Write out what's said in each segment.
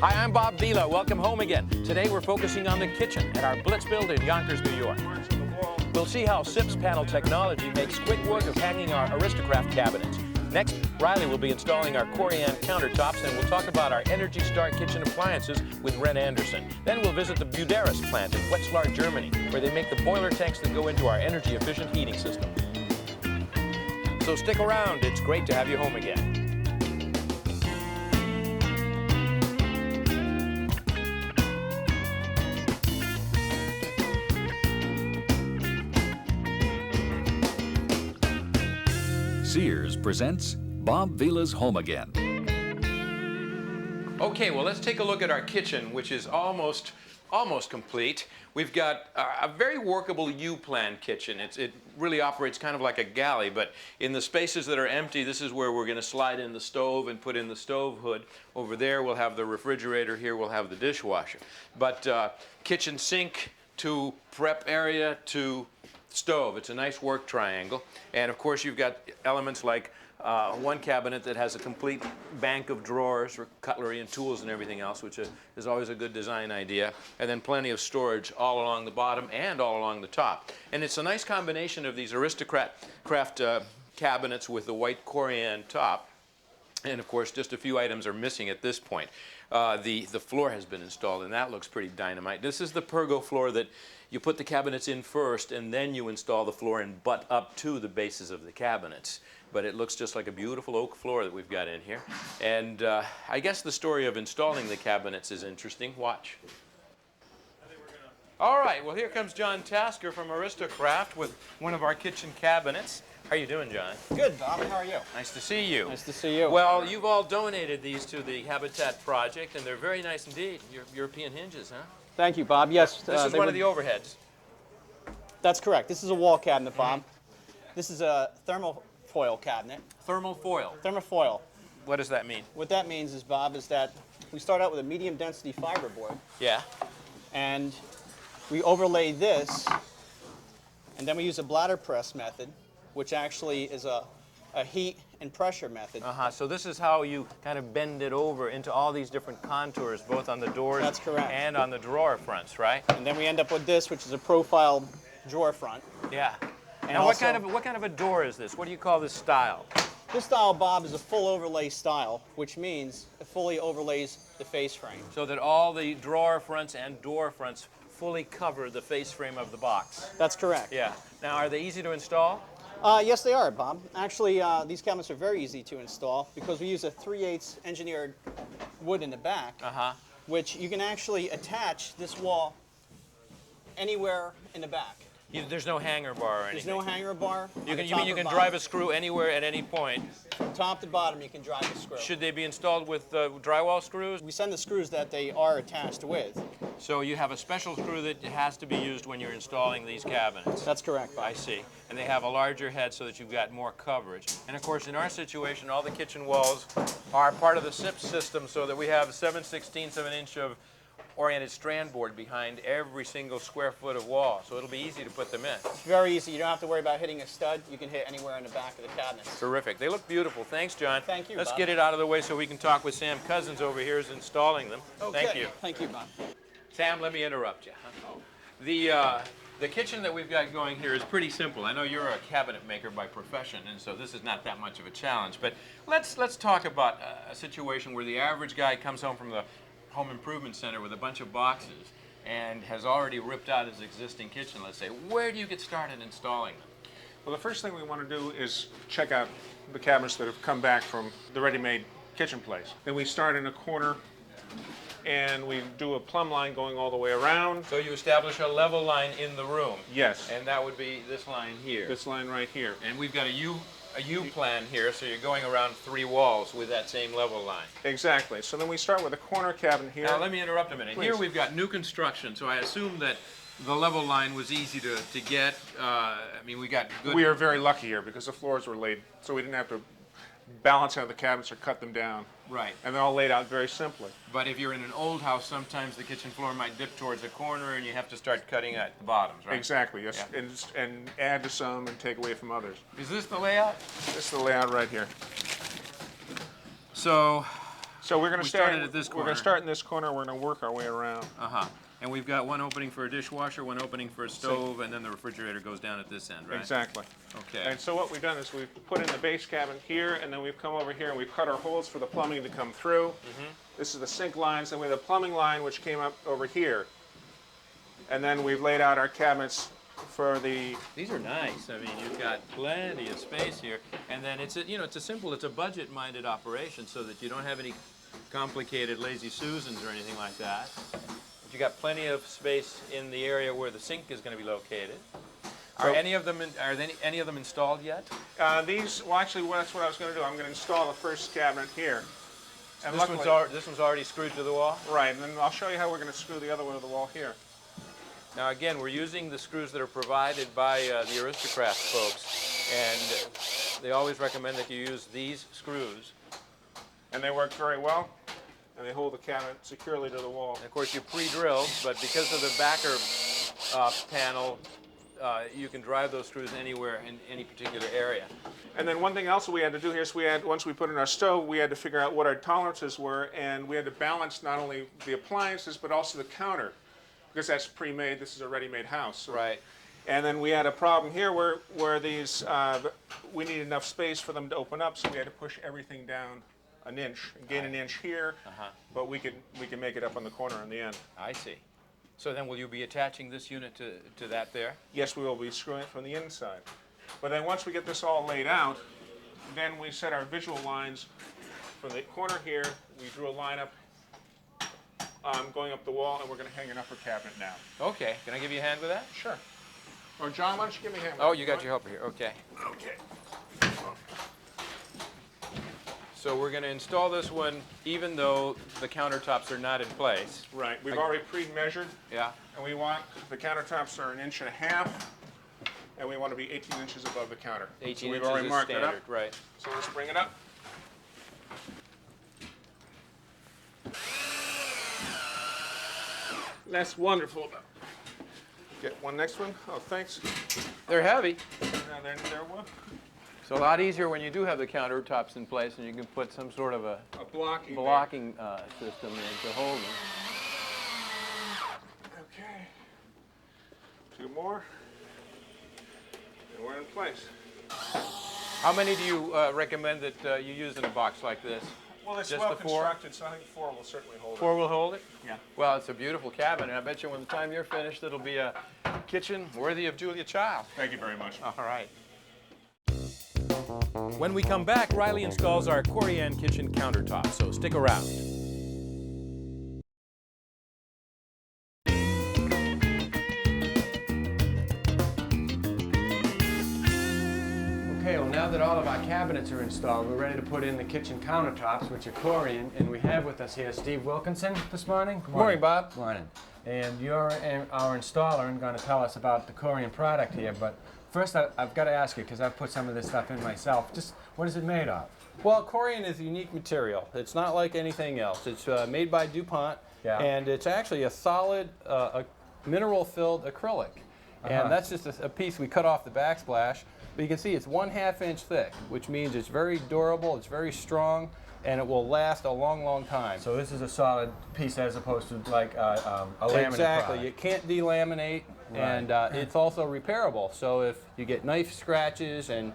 Hi, I'm Bob Vila. Welcome home again. Today we're focusing on the kitchen at our Blitz build in Yonkers, New York. We'll see how SIPS panel technology makes quick work of hanging our Aristokraft cabinets. Next, Riley will be installing our Corian countertops, and we'll talk about our Energy Star kitchen appliances with Ren Anderson. Then we'll visit the Buderus plant in Wetzlar, Germany, where they make the boiler tanks that go into our energy-efficient heating system. So stick around. It's great to have you home again. Sears presents Bob Vila's Home Again. Okay, well, let's take a look at our kitchen, which is almost complete. We've got a very workable U-plan kitchen. It really operates kind of like a galley, but in the spaces that are empty, this is where we're going to slide in the stove and put in the stove hood. Over there, we'll have the refrigerator. Here, we'll have the dishwasher. But kitchen sink to prep area to stove. It's a nice work triangle. And of course, you've got elements like one cabinet that has a complete bank of drawers for cutlery and tools and everything else, which is always a good design idea. And then plenty of storage all along the bottom and all along the top. And it's a nice combination of these Aristokraft cabinets with the white Corian top. And of course, just a few items are missing at this point. The floor has been installed, and that looks pretty dynamite. This is the pergo floor that you put the cabinets in first, and then you install the floor and butt up to the bases of the cabinets. But it looks just like a beautiful oak floor that we've got in here. And I guess the story of installing the cabinets is interesting. Watch. All right, well, here comes John Tasker from Aristokraft with one of our kitchen cabinets. How are you doing, John? Good, Bob. How are you? Nice to see you. Nice to see you. Well, you've all donated these to the Habitat Project, and they're very nice indeed. European hinges, huh? Thank you, Bob. Yes. This is one of the overheads. That's correct. This is a wall cabinet, Bob. This is a thermofoil cabinet. Thermofoil. Thermofoil. What does that mean? What that means is, Bob, is that we start out with a medium density fiberboard. Yeah. And we overlay this, and then we use a bladder press method, which actually is a heat and pressure method. So this is how you kind of bend it over into all these different contours, both on the doors That's correct. and on the drawer fronts, right? And then we end up with this, which is a profile drawer front. Yeah. And Now, what also, kind of a door is this? What do you call this style? this style, Bob, is a full overlay style, which means it fully overlays the face frame. So that all the drawer fronts and door fronts fully cover the face frame of the box. That's correct. Yeah. Now, are they easy to install? Yes, they are, Bob. Actually, these cabinets are very easy to install because we use a 3/8 engineered wood in the back, which you can actually attach this wall anywhere in the back. There's no hanger bar or anything. There's no hanger bar. You mean you can drive a screw anywhere at any point? From top to bottom, you can drive the screw. Should they be installed with drywall screws? We send the screws that they are attached with. So you have a special screw that has to be used when you're installing these cabinets. That's correct, Bob. I see. And they have a larger head so that you've got more coverage. And of course, in our situation, all the kitchen walls are part of the SIPS system so that we have 7/16 of an inch of oriented strand board behind every single square foot of wall. So it'll be easy to put them in. It's very easy. You don't have to worry about hitting a stud. You can hit anywhere in the back of the cabinet. Terrific. They look beautiful. Thanks, John. Thank you, Let's Bob. get it out of the way so we can talk with Sam Cousins over here who's installing them. Okay. Thank you. Thank you, Bob. Sam, let me interrupt you. The kitchen that we've got going here is pretty simple. I know you're a cabinet maker by profession, and so this is not that much of a challenge. But let's talk about a situation where the average guy comes home from the home improvement center with a bunch of boxes and has already ripped out his existing kitchen, let's say. Where do you get started installing them? Well, the first thing we want to do is check out the cabinets that have come back from the ready-made kitchen place. Then we start in a corner and we do a plumb line going all the way around. So you establish a level line in the room. Yes. And that would be this line here. This line right here. And we've got a U plan here, so you're going around 3 walls with that same level line. Exactly. So then we start with a corner cabinet here. Now let me interrupt a minute. Please. Here we've got new construction, so I assume that the level line was easy to get. I mean, we got good... We are very lucky here because the floors were laid, so we didn't have to balance out the cabinets or cut them down. Right. And they're all laid out very simply. But if you're in an old house, sometimes the kitchen floor might dip towards a corner and you have to start cutting at the bottoms, right? Exactly, yes. Yeah. And add to some and take away from others. Is this the layout? This is the layout right here. So So we're going to started at this We're going corner. to start in this corner. We're going to work our way around. Uh-huh. And we've got one opening for a dishwasher, one opening for a stove, and then the refrigerator goes down at this end, right? Exactly. Okay. And so what we've done is we've put in the base cabinet here, and then we've come over here and we've cut our holes for the plumbing to come through. This is the sink lines, and we have a plumbing line which came up over here. And then we've laid out our cabinets for the... These are nice. I mean, you've got plenty of space here, and then it's a budget-minded operation, so that you don't have any complicated lazy Susans or anything like that. But you got plenty of space in the area where the sink is going to be located. Are any of them installed yet? Well, actually, that's what I was going to do. I'm going to install the first cabinet here. And This one's already screwed to the wall? Right, and then I'll show you how we're going to screw the other one to the wall here. Now again, we're using the screws that are provided by the Aristokraft folks, and they always recommend that you use these screws. And they work very well, and they hold the cabinet securely to the wall. And of course, you pre-drilled, but because of the backer panel, you can drive those screws anywhere in any particular area. And then one thing else we had to do here is once we put in our stove, we had to figure out what our tolerances were, and we had to balance not only the appliances, but also the counter. Because that's pre-made, this is a ready-made house. Right. And then we had a problem here where these, we needed enough space for them to open up, so we had to push everything down an inch, and gain an inch here, but we can make it up on the corner in the end. I see. So then will you be attaching this unit to that there? Yes, we will be screwing it from the inside. But then once we get this all laid out, then we set our visual lines from the corner here. We drew a line up going up the wall, and we're going to hang an upper cabinet now. Okay. Can I give you a hand with that? Sure. Or John, why don't you give me a hand? Oh, you got your helper here. Okay. Okay. So we're going to install this one even though the countertops are not in place. Right. We've already pre-measured, Yeah. and we want the countertops are 1.5 inches, and we want to be 18 inches above the counter. 18 so we've inches already is marked standard, it up. right? So let's bring it up. That's wonderful. Get one next one. Oh, thanks. They're heavy. Now there one. It's a lot easier when you do have the countertops in place and you can put some sort of a blocking system in to hold them. Okay. Two more. And we're in place. How many do you recommend that you use in a box like this? Well, it's Just well the four? constructed, so I think 4 will certainly hold it. 4 will hold it? Yeah. Well, it's a beautiful cabinet. I bet you when the time you're finished, it'll be a kitchen worthy of Julia Child. Thank you very much. All right. When we come back, Riley installs our Corian kitchen countertop, so stick around. Okay, well now that all of our cabinets are installed, we're ready to put in the kitchen countertops, which are Corian, and we have with us here Steve Wilkinson this morning. Good Morning, Bob. Morning. And you're our installer and going to tell us about the Corian product here, but first I've got to ask you, because I've put some of this stuff in myself, just what is it made of? Well, Corian is a unique material. It's not like anything else. It's made by DuPont, and it's actually a solid mineral-filled acrylic. And that's just a piece we cut off the backsplash. But you can see it's 1/2 inch thick, which means it's very durable, it's very strong, and it will last a long, long time. So this is a solid piece as opposed to like a laminate Exactly. product. It can't delaminate, and it's also repairable. So if you get knife scratches and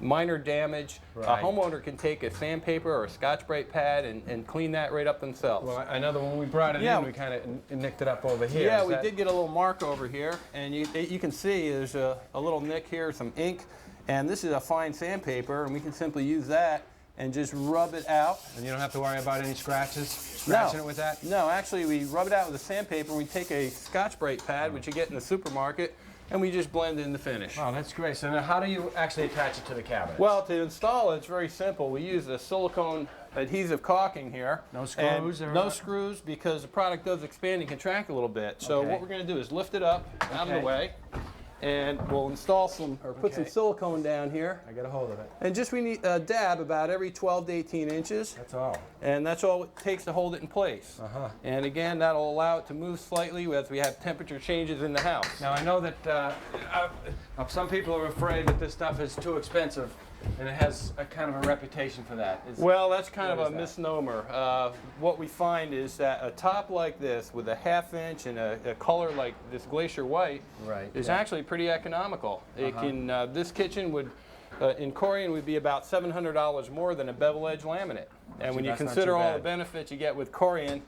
minor damage, a homeowner can take a sandpaper or a Scotch-Brite pad and clean that right up themselves. Well, I know that when we brought it in, we kind of nicked it up over here. Yeah, Is we that- did get a little mark over here, and you can see there's a little nick here, some ink, and this is a fine sandpaper, and we can simply use that and just rub it out. And you don't have to worry about any scratching it with that? No, actually we rub it out with a sandpaper, and we take a Scotch-Brite pad, which you get in the supermarket, and we just blend in the finish. Wow, that's great. So now how do you actually attach it to the cabinet? Well, to install it, it's very simple. We use a silicone adhesive caulking here. No screws? And no screws, because the product does expand and contract a little bit. So what we're going to do is lift it up out of the way, and we'll install put some silicone down here. I got a hold of it. And just we need a dab about every 12 to 18 inches. That's all. And that's all it takes to hold it in place. And again, that'll allow it to move slightly as we have temperature changes in the house. Now I know that some people are afraid that this stuff is too expensive And it has a kind of a reputation for that. Well, that's kind of What a is that? misnomer. What we find is that a top like this with a ½ inch and a color like this glacier white Right, is yeah. actually pretty economical. It can, this kitchen would, in Corian, would be about $700 more than a bevel edge laminate. And when you That's not consider too all the bad. benefits you get with Corian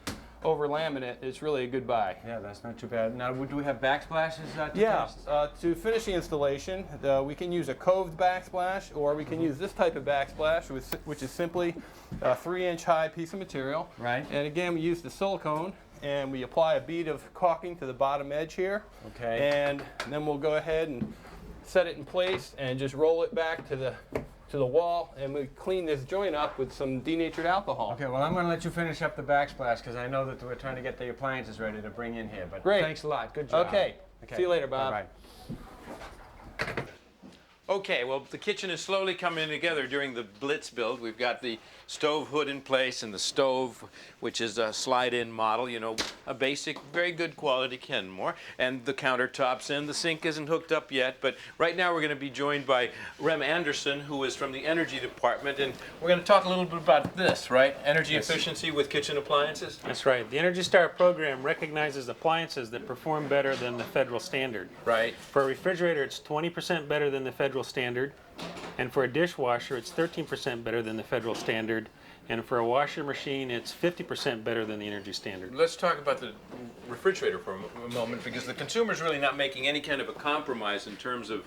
over laminate, it's really a good buy. Yeah, that's not too bad. Now, do we have backsplashes to Yeah, test? to finish the installation, we can use a coved backsplash, or we can use this type of backsplash, which is simply a 3-inch high piece of material. Right. And again, we use the silicone, and we apply a bead of caulking to the bottom edge here. Okay. And then we'll go ahead and set it in place and just roll it back to the wall, and we clean this joint up with some denatured alcohol. Okay, well, I'm going to let you finish up the backsplash because I know that we're trying to get the appliances ready to bring in here. But Great. thanks a lot. Good job. Okay. See you later, Bob. Bye-bye. Okay, well, the kitchen is slowly coming together during the Blitz build. We've got the stove hood in place and the stove, which is a slide-in model, you know, a basic, very good quality Kenmore. And the countertops and the sink isn't hooked up yet, but right now we're going to be joined by Rem Anderson, who is from the energy department, and we're going to talk a little bit about this, right? Energy efficiency with kitchen appliances? That's right. The Energy Star program recognizes appliances that perform better than the federal standard. Right. For a refrigerator, it's 20% better than the federal standard. And for a dishwasher, it's 13% better than the federal standard. And for a washer machine, it's 50% better than the energy standard. Let's talk about the refrigerator for a moment, because the consumer's really not making any kind of a compromise in terms of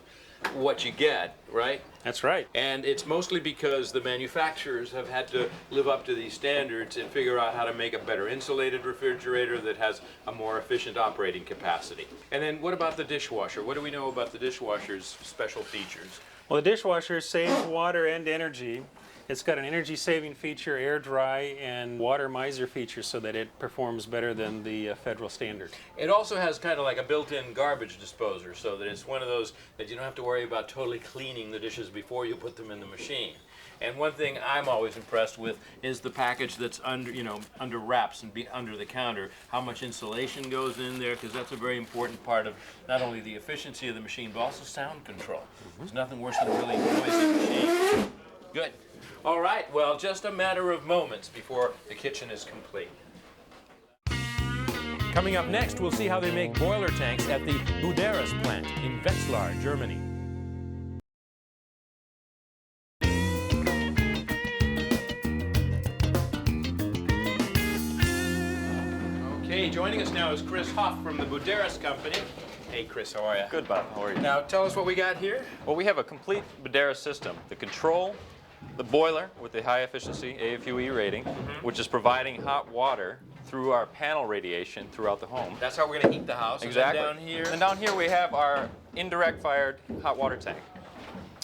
what you get, right? That's right. And it's mostly because the manufacturers have had to live up to these standards and figure out how to make a better insulated refrigerator that has a more efficient operating capacity. And then what about the dishwasher? What do we know about the dishwasher's special features? Well, the dishwasher saves water and energy. It's got an energy saving feature, air dry, and water miser feature so that it performs better than the federal standard. It also has kind of like a built-in garbage disposer, so that it's one of those that you don't have to worry about totally cleaning the dishes before you put them in the machine. And one thing I'm always impressed with is the package that's under, you know, under wraps and under the counter. How much insulation goes in there, because that's a very important part of not only the efficiency of the machine, but also sound control. There's nothing worse than a really noisy machine. Good. All right, well, just a matter of moments before the kitchen is complete. Coming up next, we'll see how they make boiler tanks at the Buderus plant in Wetzlar, Germany. Okay, joining us now is Chris Hoff from the Buderus company. Hey, Chris, how are you? Good, Bob. How are you? Now, tell us what we got here. Well, we have a complete Buderus system. The control, the boiler with the high efficiency AFUE rating, which is providing hot water through our panel radiation throughout the home. That's how we're going to heat the house. Exactly. And then down here. And down here we have our indirect fired hot water tank.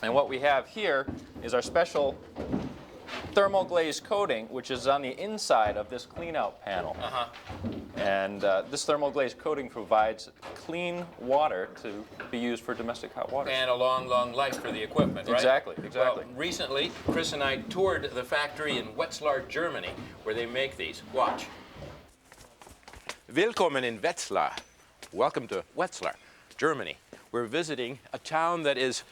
And what we have here is our special thermal glaze coating, which is on the inside of this clean out panel. And this thermal glaze coating provides clean water to be used for domestic hot water. And a long, long life for the equipment, right? Exactly, exactly. Well, recently, Chris and I toured the factory in Wetzlar, Germany, where they make these. Watch. Willkommen in Wetzlar. Welcome to Wetzlar, Germany. We're visiting a town that is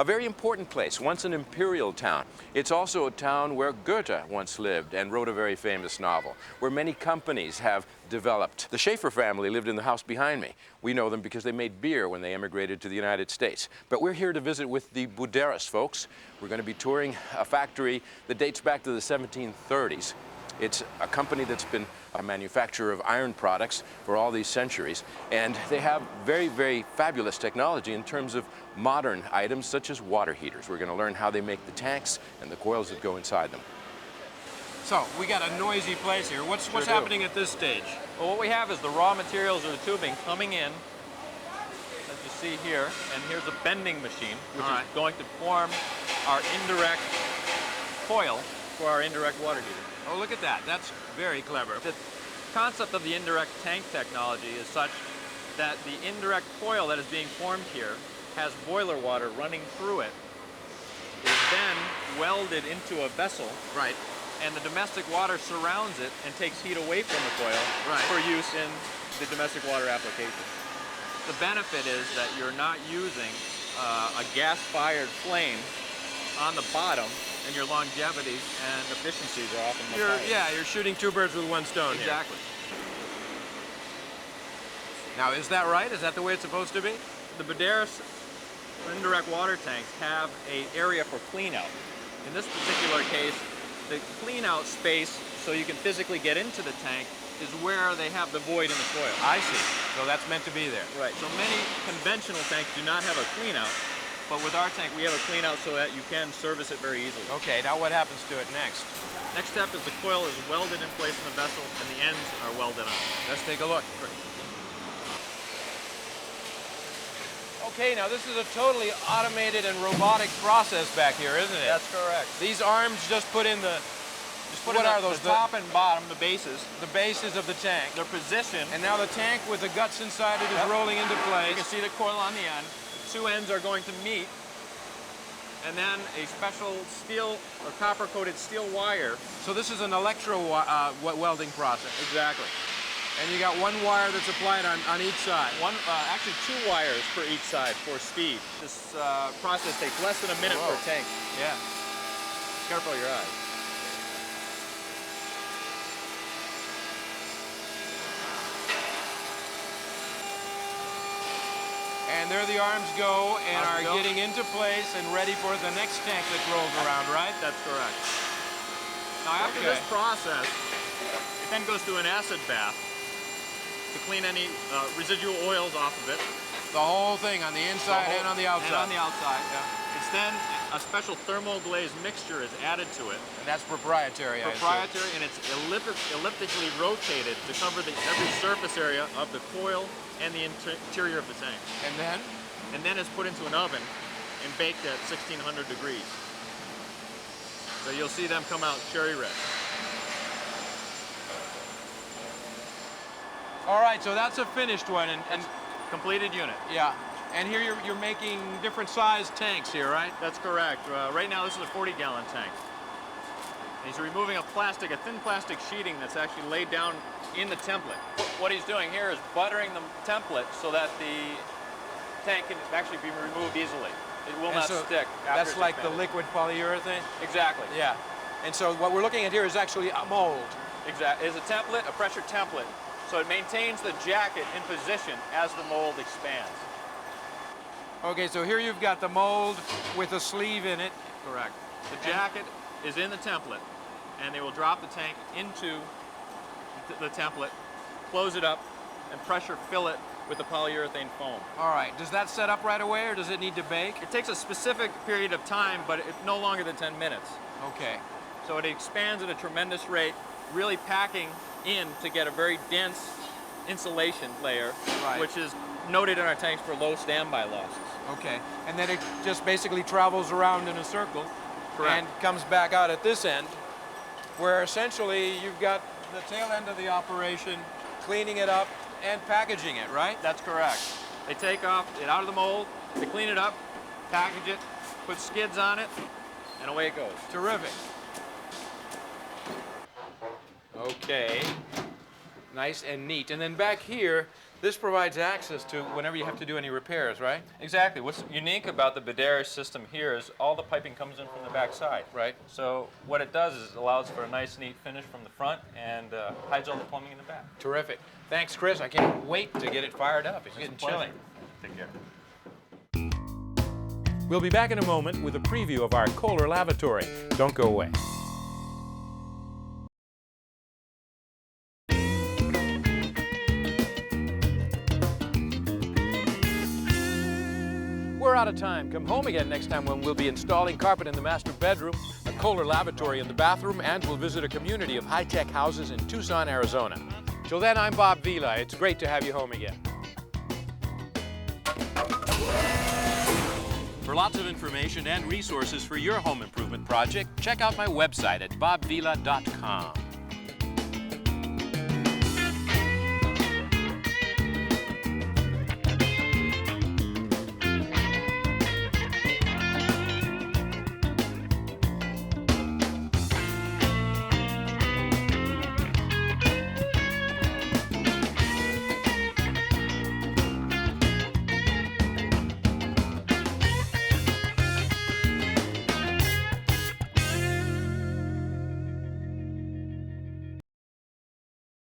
a very important place, once an imperial town. It's also a town where Goethe once lived and wrote a very famous novel, where many companies have developed. The Schaefer family lived in the house behind me. We know them because they made beer when they emigrated to the United States. But we're here to visit with the Buderus folks. We're going to be touring a factory that dates back to the 1730s. It's a company that's been a manufacturer of iron products for all these centuries, and they have very, very fabulous technology in terms of modern items such as water heaters. We're going to learn how they make the tanks and the coils that go inside them. So, we got a noisy place here. What's happening at this stage? Well, what we have is the raw materials or the tubing coming in, as you see here, and here's a bending machine, which is going to form our indirect coil for our indirect water heater. Oh, look at that. That's very clever. The concept of the indirect tank technology is such that the indirect coil that is being formed here has boiler water running through it, is then welded into a vessel, Right. and the domestic water surrounds it and takes heat away from the coil for use in the domestic water application. The benefit is that you're not using a gas-fired flame on the bottom, and your longevity and efficiencies are often much higher. Yeah, you're shooting two birds with one stone here. Exactly. Now, is that right? Is that the way it's supposed to be? The Buderus indirect water tanks have an area for clean out. In this particular case, the clean out space, so you can physically get into the tank, is where they have the void in the coil. I see. So that's meant to be there. Right. So many conventional tanks do not have a clean out, but with our tank we have a clean out so that you can service it very easily. Okay, now what happens to it next? Next step is the coil is welded in place in the vessel and the ends are welded on. Let's take a look. Okay, now this is a totally automated and robotic process back here, isn't it? That's correct. These arms just put in the... What are those? The top and bottom, the bases. The bases of the tank. They're positioned. And now the tank with the guts inside it is rolling into place. You can see the coil on the end. The two ends are going to meet. And then a special steel or copper-coated steel wire. So this is an electro welding process. Exactly. And you got one wire that's applied on each side. Actually two wires for each side for speed. This process takes less than a minute per tank. Yeah. Careful of your eyes. And there the arms go and are getting into place and ready for the next tank that rolls around, right? That's correct. Now after this process, it then goes through an acid bath to clean any residual oils off of it. The whole thing on the inside and on the outside. And on the outside, yeah. It's then a special thermal glaze mixture is added to it. And that's proprietary, Proprietary, and it's elliptically rotated to cover every surface area of the coil and the interior of the tank. And then? And then it's put into an oven and baked at 1600 degrees. So you'll see them come out cherry red. All right, so that's a finished one. And completed unit. Yeah. And here you're making different sized tanks here, right? That's correct. Right now this is a 40-gallon tank. And he's removing a thin plastic sheeting that's actually laid down in the template. What he's doing here is buttering the template so that the tank can actually be removed easily. It will not stick. That's like the liquid polyurethane? Exactly. Yeah. And so what we're looking at here is actually a mold. Exactly. It's a template, a pressure template. So it maintains the jacket in position as the mold expands. Okay, so here you've got the mold with a sleeve in it. Correct. The jacket is in the template, and they will drop the tank into the template, close it up, and pressure fill it with the polyurethane foam. All right. Does that set up right away, or does it need to bake? It takes a specific period of time, but it's no longer than 10 minutes. Okay. So it expands at a tremendous rate, really packing in to get a very dense insulation layer, which is noted in our tanks for low standby losses. Okay. And then it just basically travels around in a circle. Correct. And comes back out at this end, where essentially you've got the tail end of the operation, cleaning it up and packaging it, right? That's correct. They take it out of the mold, they clean it up, package it, put skids on it, and away it goes. Terrific. Okay. Nice and neat. And then back here, this provides access to whenever you have to do any repairs, right? Exactly. What's unique about the Buderus system here is all the piping comes in from the back side. Right. So what it does is it allows for a nice, neat finish from the front and hides all the plumbing in the back. Terrific. Thanks, Chris. I can't wait to get it fired up. It's getting chilly. Take care. We'll be back in a moment with a preview of our Kohler lavatory. Don't go away. We're out of time. Come home again next time when we'll be installing carpet in the master bedroom, a Kohler lavatory in the bathroom, and we'll visit a community of high-tech houses in Tucson, Arizona. Till then, I'm Bob Vila. It's great to have you home again. For lots of information and resources for your home improvement project, check out my website at bobvila.com.